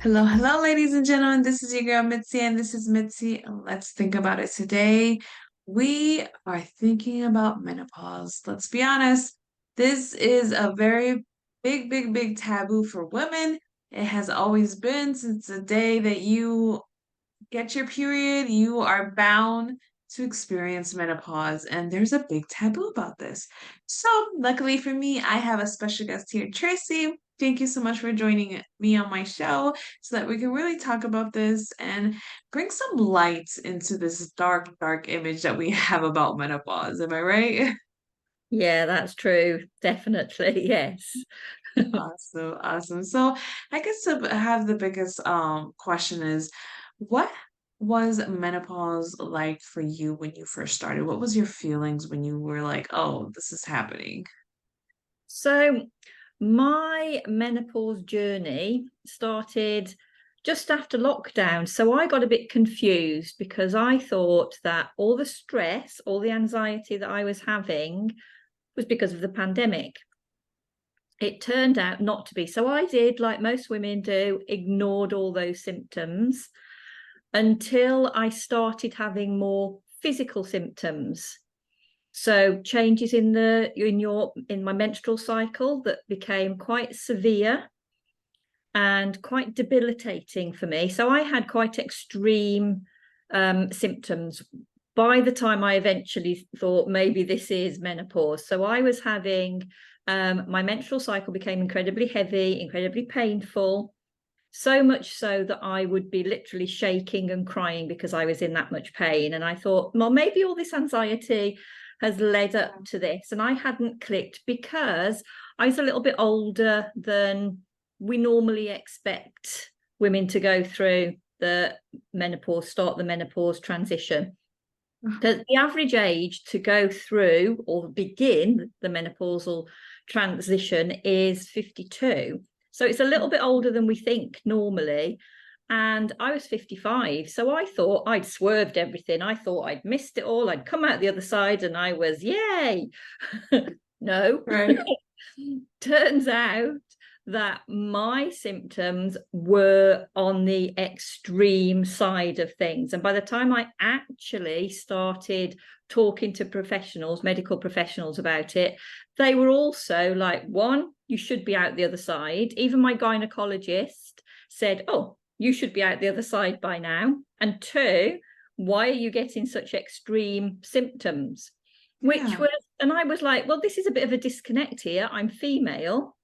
Hello, ladies and gentlemen. This is your girl Mitzi, and this is Mitzi. And let's think about it today. We are thinking about menopause. Let's be honest, this is a very big taboo for women. It has always been since the day that you get your period, you are bound to experience menopause, and there's a big taboo about this. So, luckily for me, I have a special guest here, Tracy. Thank you so much for joining me on my show so that we can really talk about this and bring some light into this dark image that we have about menopause. Am I right? Yeah, that's true. Definitely. Yes. Awesome. So I guess to have the biggest question is what was menopause like for you when you first started? What was your feelings when you were like, oh, this is happening? So my menopause journey started just after lockdown. So I got a bit confused because I thought that all the stress, all the anxiety that I was having was because of the pandemic. It turned out not to be. So I did, like most women do, ignored all those symptoms until I started having more physical symptoms. So changes in my menstrual cycle that became quite severe and quite debilitating for me. So I had quite extreme symptoms by the time I eventually thought maybe this is menopause. So I was having my menstrual cycle became incredibly heavy, incredibly painful, so much so that I would be literally shaking and crying because I was in that much pain. And I thought, well, maybe all this anxiety has led up to this. And I hadn't clicked because I was a little bit older than we normally expect women to go through start the menopause transition. The average age to go through or begin the menopausal transition is 52. So it's a little bit older than we think normally. And I was 55. So I thought I'd swerved everything. I thought I'd missed it all. I'd come out the other side and I was, yay. No. Right. Turns out that my symptoms were on the extreme side of things. And by the time I actually started talking to professionals, medical professionals about it, they were also like, one, you should be out the other side. Even my gynecologist said, oh, you should be out the other side by now. And two, why are you getting such extreme symptoms? Which Yeah. was, and I was like, well, this is a bit of a disconnect here. I'm female.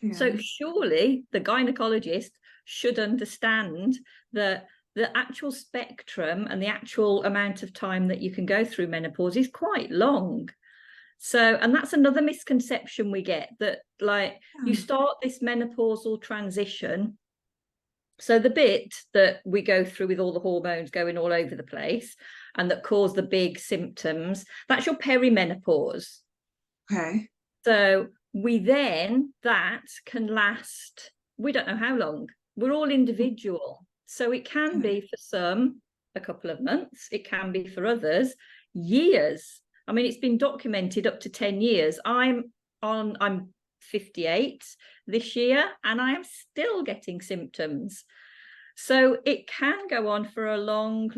Yeah. So surely the gynecologist should understand that the actual spectrum and the actual amount of time that you can go through menopause is quite long. So, and that's another misconception we get, that like you Yeah. start this menopausal transition. So the bit that we go through with all the hormones going all over the place and that cause the big symptoms, that's your perimenopause. Okay. So that can last, we don't know how long. We're all individual. So it can Okay. be for some a couple of months, it can be for others years. I mean, it's been documented up to 10 years. I'm 58 this year and I am still getting symptoms. So it can go on for a long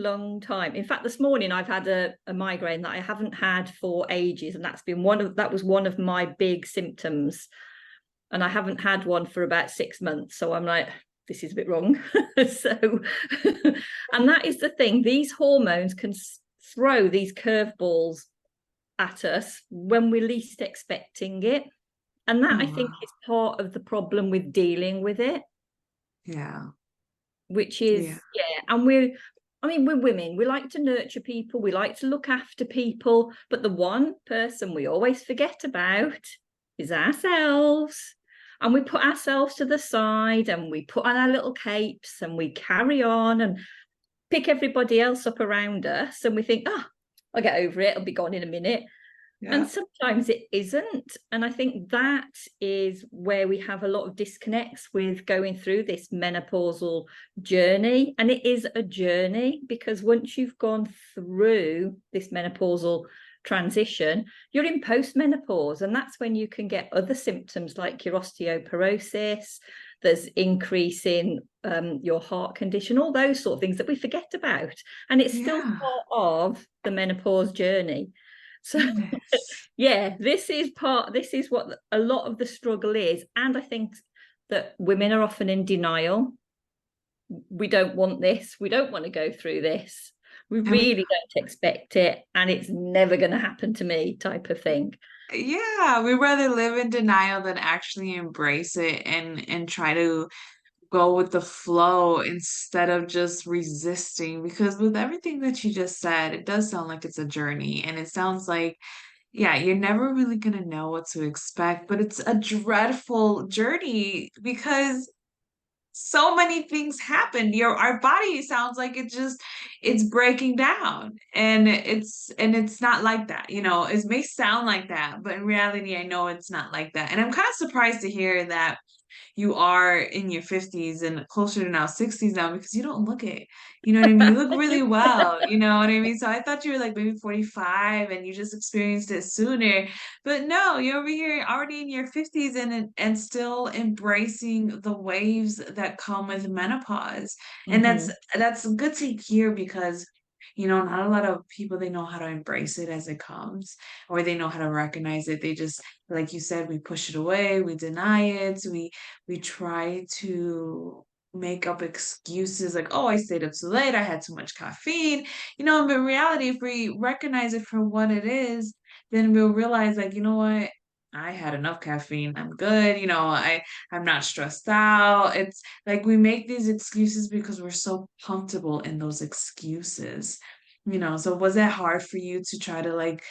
time. In fact, this morning I've had a migraine that I haven't had for ages, and that was one of my big symptoms. And I haven't had one for about 6 months. So I'm like, this is a bit wrong. So, and that is the thing. These hormones can throw these curveballs at us when we're least expecting it. And that Oh, I think wow. is part of the problem with dealing with it, Yeah. which Yeah. is, yeah. And we're women, we like to nurture people, we like to look after people, but the one person we always forget about is ourselves. And we put ourselves to the side and we put on our little capes and we carry on and pick everybody else up around us, and we think, oh, I'll get over it, it'll be gone in a minute. And Yeah. sometimes it isn't. And I think that is where we have a lot of disconnects with going through this menopausal journey. And it is a journey because once you've gone through this menopausal transition, you're in postmenopause. And that's when you can get other symptoms like your osteoporosis. there's increase in your heart condition, all those sort of things that we forget about. And it's still Yeah. part of the menopause journey. So Goodness. yeah, this is what a lot of the struggle is. And I think that women are often in denial. We don't want this. We don't want to go through this. We And we really don't expect it. And it's never going to happen to me, type of thing. Yeah, we rather live in denial than actually embrace it and try to go with the flow instead of just resisting. Because with everything that you just said, it does sound like it's a journey, and it sounds like, yeah, you're never really gonna know what to expect, but it's a dreadful journey because so many things happen. Our body sounds like it's breaking down, and it's not like that. It may sound like that, but in reality I know it's not like that. And I'm kind of surprised to hear that you are in your 50s and closer to now 60s now, because you don't look it. You know what I mean? You look really well. You know what I mean? So I thought you were like maybe 45 and you just experienced it sooner. But no, you're over here already in your 50s and still embracing the waves that come with menopause. And that's Mm-hmm. that's good to hear because not a lot of people, they know how to embrace it as it comes, or they know how to recognize it. They just, like you said, we push it away, we deny it, we try to make up excuses like, oh, I stayed up too late, I had too much caffeine. But in reality, if we recognize it for what it is, then we'll realize, like, you know what? I had enough caffeine. I'm good. I'm not stressed out. It's like we make these excuses because we're so comfortable in those excuses. So was that hard for you to try to like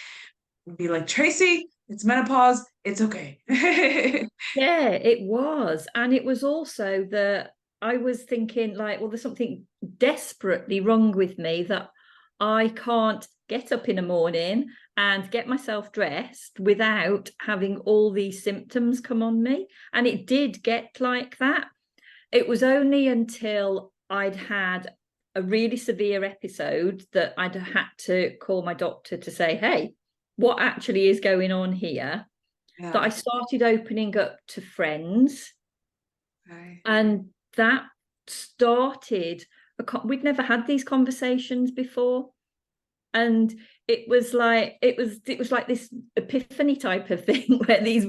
be like, Tracy, it's menopause, it's okay? Yeah, it was. And it was also that I was thinking, like, well, there's something desperately wrong with me that I can't get up in the morning and get myself dressed without having all these symptoms come on me. And it did get like that. It was only until I'd had a really severe episode that I'd had to call my doctor to say, hey, what actually is going on here? That I Yeah. started opening up to friends, Okay. and that started we'd never had these conversations before, and it was like this epiphany type of thing where these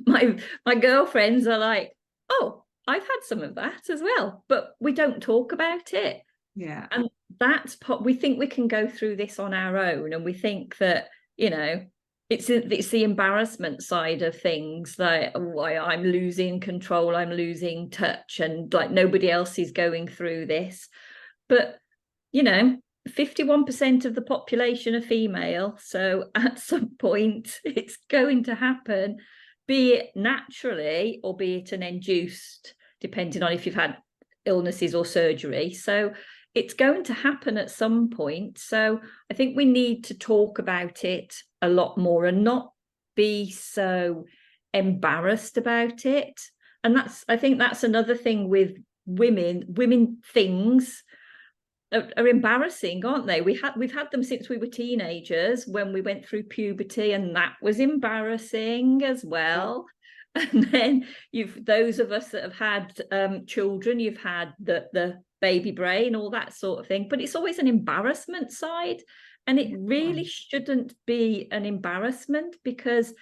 my girlfriends are like, oh, I've had some of that as well, but we don't talk about it. Yeah. And we think we can go through this on our own, and we think that, it's the embarrassment side of things, like, oh, I'm losing control, I'm losing touch, and like nobody else is going through this. But 51% of the population are female, so at some point it's going to happen, be it naturally or be it an induced, depending on if you've had illnesses or surgery. So it's going to happen at some point. So I think we need to talk about it a lot more and not be so embarrassed about it. And I think that's another thing with women things are embarrassing, aren't they? We've had them since we were teenagers, when we went through puberty, and that was embarrassing as well. And then you've those of us that have had children, you've had the baby brain, all that sort of thing. But it's always an embarrassment side, and it really shouldn't be an embarrassment, because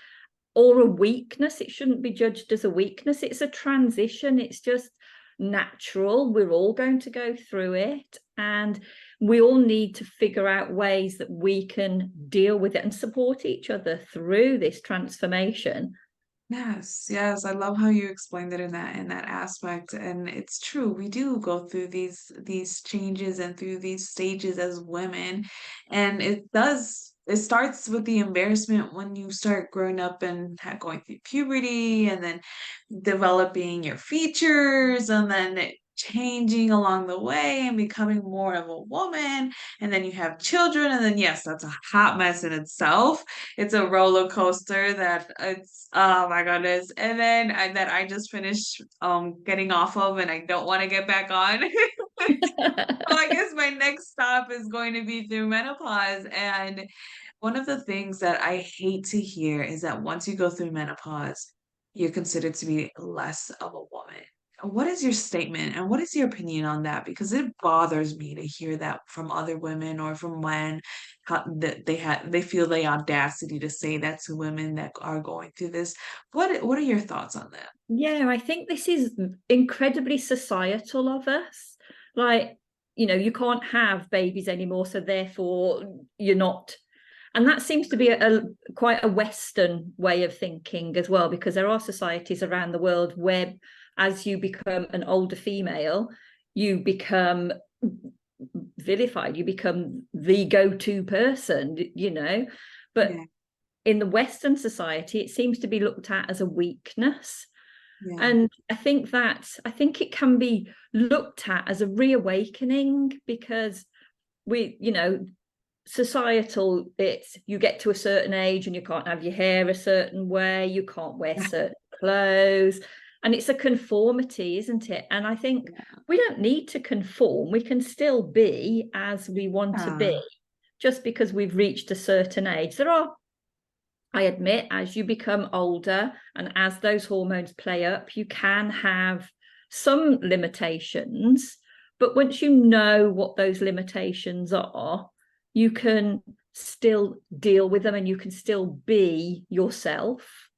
or a weakness. It shouldn't be judged as a weakness. It's a transition. It's just natural. We're all going to go through it, and we all need to figure out ways that we can deal with it and support each other through this transformation. Yes, yes, I love how you explained it in that aspect, and it's true. We do go through these changes and through these stages as women, and it starts with the embarrassment when you start growing up and going through puberty, and then developing your features, and then changing along the way and becoming more of a woman, and then you have children, and then yes, that's a hot mess in itself. It's a roller coaster that it's, oh my goodness. And then that I just finished getting off of, and I don't want to get back on. So I guess my next stop is going to be through menopause. And one of the things that I hate to hear is that once you go through menopause, you're considered to be less of a woman. what is your statement and what is your opinion on that? Because it bothers me to hear that from other women or from men, that they feel the audacity to say that to women that are going through this. What are your thoughts on that? Yeah, I think this is incredibly societal of us. Like, you can't have babies anymore, so therefore you're not. And that seems to be a quite a Western way of thinking as well, because there are societies around the world where, as you become an older female, you become vilified, you become the go-to person, But Yeah, in the Western society, it seems to be looked at as a weakness. yeah. And I think it can be looked at as a reawakening, because societal, it's you get to a certain age and you can't have your hair a certain way, you can't wear certain clothes, and it's a conformity, isn't it? And I think we don't need to conform, we can still be as we want to be, Yeah. just because we've reached a certain age. I admit, as you become older and as those hormones play up, you can have some limitations. But once you know what those limitations are, you can still deal with them and you can still be yourself.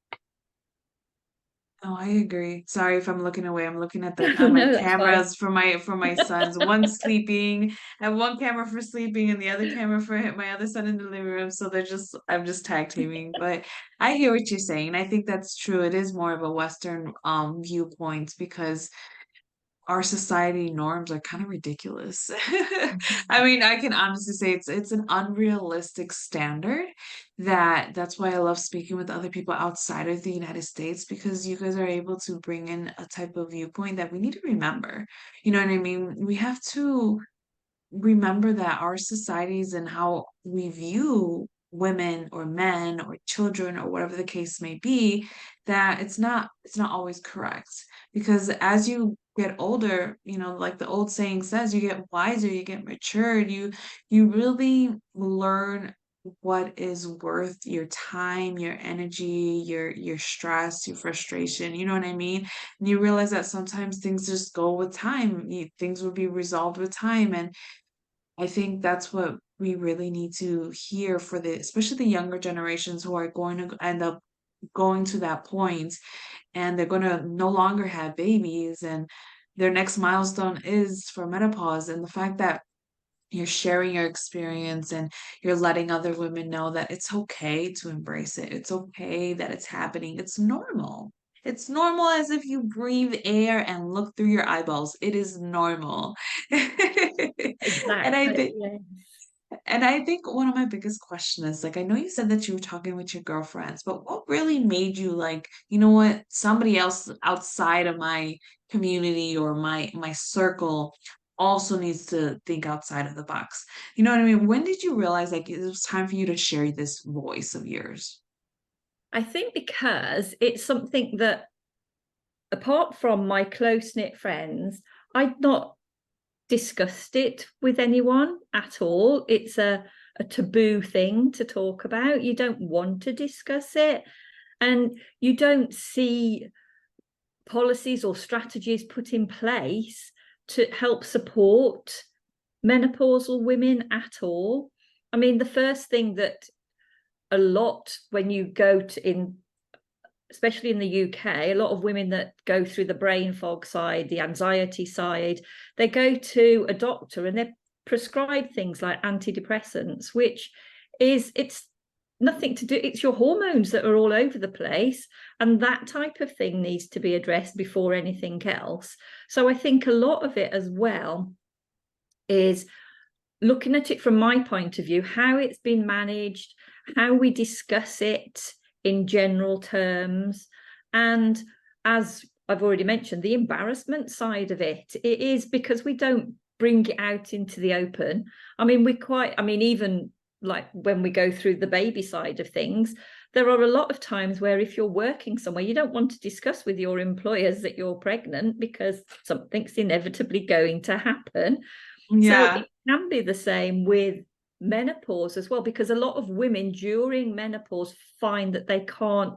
Oh, I agree. Sorry if I'm looking away. I'm looking at the Oh, my no, that's fine. cameras for my sons. One sleeping, I have one camera for sleeping and the other camera for my other son in the living room. So I'm just tag teaming. But I hear what you're saying. I think that's true. It is more of a Western viewpoint because our society norms are kind of ridiculous. I mean, I can honestly say it's an unrealistic standard that's why I love speaking with other people outside of the United States because you guys are able to bring in a type of viewpoint that we need to remember. You know what I mean? We have to remember that our societies and how we view women or men or children or whatever the case may be, that it's not always correct. Because as you get older, you know, like the old saying says, you get wiser, you get matured, you really learn what is worth your time, your energy, your stress, your frustration, you know what I mean? And you realize that sometimes things just go with time. Things will be resolved with time. And I think that's what we really need to hear for especially the younger generations who are going to end up going to that point and they're going to no longer have babies and their next milestone is for menopause. And the fact that you're sharing your experience and you're letting other women know that it's okay to embrace it. It's okay that it's happening. It's normal. It's normal as if you breathe air and look through your eyeballs. It is normal. And I Exactly. think Yeah. and I think one of my biggest questions is like I know you said that you were talking with your girlfriends, but what really made you like, you know what, somebody else outside of my community or my circle also needs to think outside of the box. You know what I mean? When did you realize like it was time for you to share this voice of yours? I think because it's something that, apart from my close-knit friends, I'd not discussed it with anyone at all. It's a taboo thing to talk about. You don't want to discuss it, and you don't see policies or strategies put in place to help support menopausal women at all. I mean, the first thing that a lot, when you go to, especially in the UK, a lot of women that go through the brain fog side, the anxiety side, they go to a doctor and they're prescribed things like antidepressants, which it's nothing to do, it's your hormones that are all over the place. And that type of thing needs to be addressed before anything else. So I think a lot of it as well is looking at it from my point of view, how it's been managed, how we discuss it in general terms. And as I've already mentioned, the embarrassment side of it, it is because we don't bring it out into the open. I mean, even like when we go through the baby side of things, there are a lot of times where if you're working somewhere, you don't want to discuss with your employers that you're pregnant because something's inevitably going to happen. So Yeah. it can be the same with menopause as well, because a lot of women during menopause find that they can't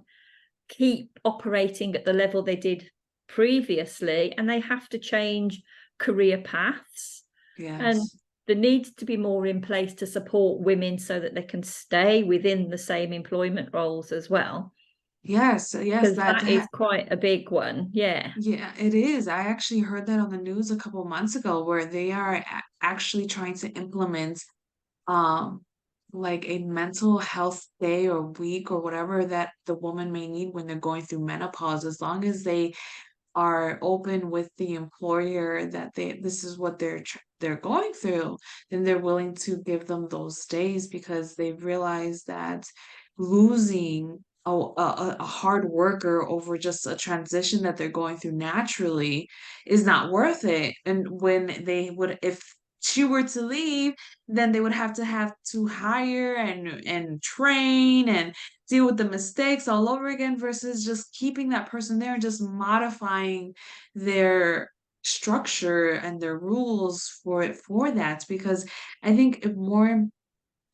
keep operating at the level they did previously, and they have to change career paths. And Yes. there needs to be more in place to support women so that they can stay within the same employment roles as well, Yes, yes, because that is quite a big one. Yeah. yeah, it is. I actually heard that on the news a couple months ago where they are actually trying to implement um like a mental health day or week or whatever that the woman may need when they're going through menopause, as long as they are open with the employer that this is what they're going through, then they're willing to give them those days because they realize that losing a hard worker over just a transition that they're going through naturally is not worth it. And when they would, if she were to leave, then they would have to hire and train and deal with the mistakes all over again versus just keeping that person there and just modifying their structure and their rules for that, because I think if more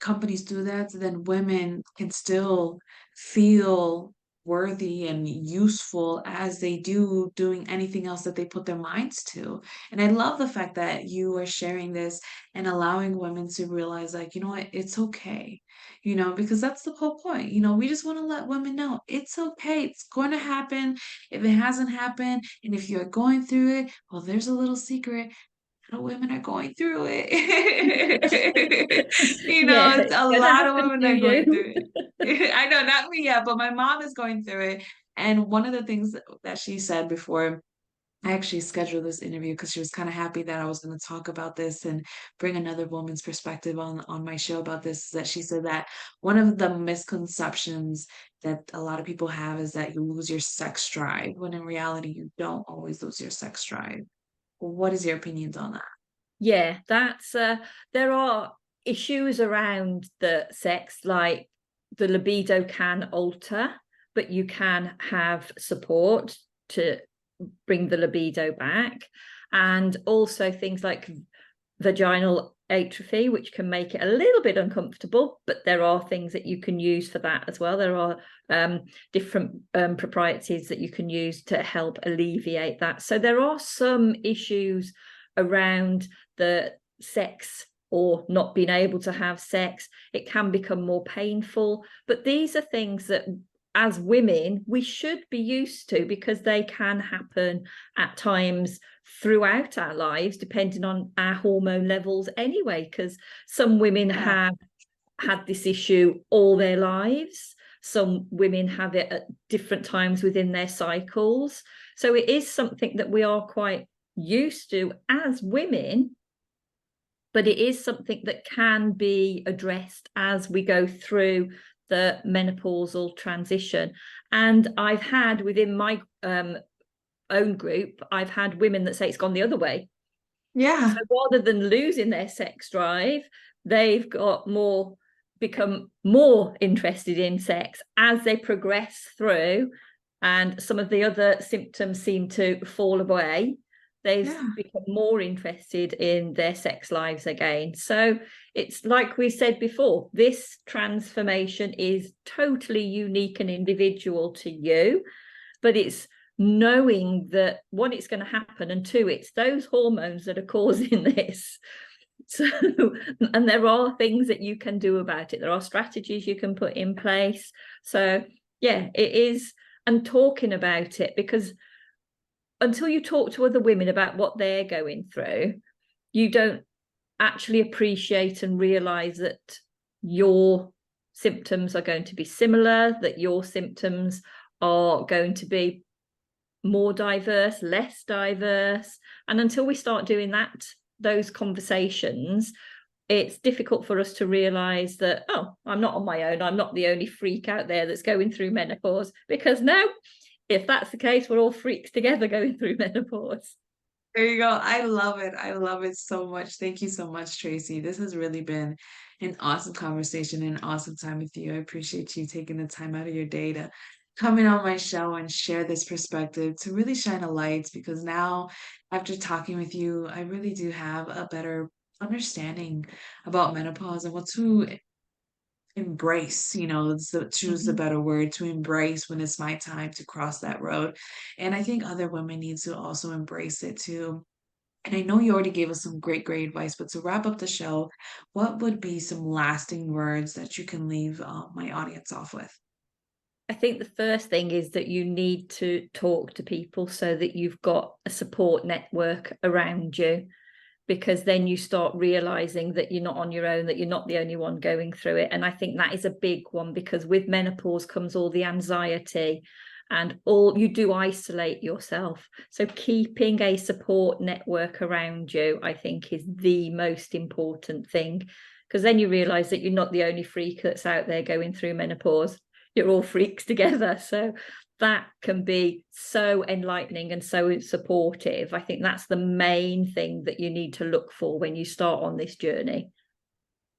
companies do that, then women can still feel worthy and useful as they do doing anything else that they put their minds to. And I love the fact that you are sharing this and allowing women to realize, like, you know what, it's okay. Because that's the whole point. We just want to let women know it's okay. It's going to happen. If it hasn't happened, and if you're going through it, well, there's a little secret. Women are going through it. Yeah, It's it's a gonna lot of happen women to are going you. through it. I know, not me yet, but my mom is going through it. And one of the things that she said before I actually scheduled this interview because she was kind of happy that I was going to talk about this and bring another woman's perspective on my show about this, is that she said that one of the misconceptions that a lot of people have is that you lose your sex drive, when in reality you don't always lose your sex drive. What is your opinions on that? Yeah, that's there are issues around the sex, like the libido can alter, but you can have support to bring the libido back. And also things like vaginal atrophy, which can make it a little bit uncomfortable, but there are things that you can use for that as well. There are different proprieties that you can use to help alleviate that. So there are some issues around the sex or not being able to have sex. It can become more painful, but these are things that as women we should be used to, because they can happen at times throughout our lives depending on our hormone levels anyway, because some women Yeah. have had this issue all their lives, some women have it at different times within their cycles, so it is something that we are quite used to as women, but it is something that can be addressed as we go through the menopausal transition. And I've had within my own group, I've had women that say it's gone the other way. So Yeah. rather than losing their sex drive, they've become more interested in sex as they progress through, and some of the other symptoms seem to fall away. They've Yeah. become more interested in their sex lives again. So it's like we said before, this transformation is totally unique and individual to you, but it's knowing that one, it's going to happen, and two, it's those hormones that are causing this. So, and there are things that you can do about it. There are strategies you can put in place. So yeah, it is. And talking about it, because until you talk to other women about what they're going through, you don't actually appreciate and realize that your symptoms are going to be similar, that your symptoms are going to be more diverse, less diverse. And until we start doing those conversations, it's difficult for us to realize that, oh, I'm not on my own. I'm not the only freak out there that's going through menopause, because now, if that's the case, we're all freaks together going through menopause. There you go. I love it. I love it so much. Thank you so much, Tracy. This has really been an awesome conversation and an awesome time with you. I appreciate you taking the time out of your day to come in on my show and share this perspective to really shine a light, because now, after talking with you, I really do have a better understanding about menopause and what to embrace, choose the Mhm. better word, to embrace when it's my time to cross that road. And I think other women need to also embrace it too. And I know you already gave us some great, great advice, but to wrap up the show, what would be some lasting words that you can leave my audience off with? I think the first thing is that you need to talk to people so that you've got a support network around you, because then you start realizing that you're not on your own, that you're not the only one going through it. And I think that is a big one, because with menopause comes all the anxiety and all, you do isolate yourself. So keeping a support network around you, I think, is the most important thing, because then you realize that you're not the only freak that's out there going through menopause. You're all freaks together. So that can be so enlightening and so supportive. I think that's the main thing that you need to look for when you start on this journey.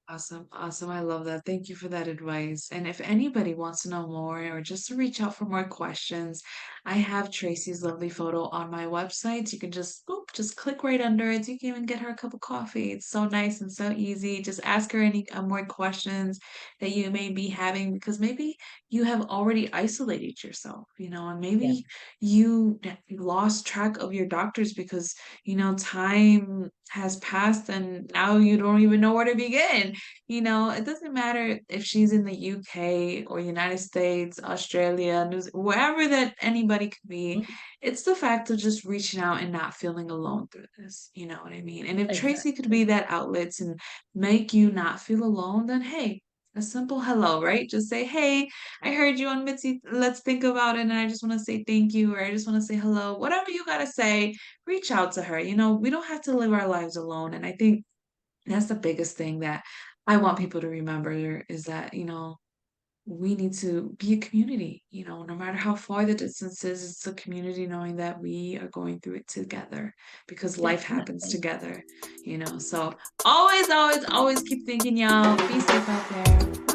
Awesome. Awesome. I love that. Thank you for that advice. And if anybody wants to know more or just to reach out for more questions, I have Tracy's lovely photo on my website. You can just boop, just click right under it. You can even get her a cup of coffee. It's so nice and so easy. Just ask her any more questions that you may be having, because maybe you have already isolated yourself, and Yeah. maybe you lost track of your doctors because time has passed and now you don't even know where to begin. It doesn't matter if she's in the UK or United States, Australia, wherever that anybody could be. Mm. It's the fact of just reaching out and not feeling alone through this. You know what I mean? And if Tracy could Exactly. be that outlet and make you not feel alone, then hey, a simple hello, right? Just say, hey, I heard you on Mitzi. Let's think about it. And I just want to say thank you, or I just want to say hello. Whatever you got to say, reach out to her. We don't have to live our lives alone. And I think that's the biggest thing that I want people to remember is that, we need to be a community, no matter how far the distance is, it's a community knowing that we are going through it together because life happens Definitely. together. So always, always, always keep thinking, y'all. Be safe out there.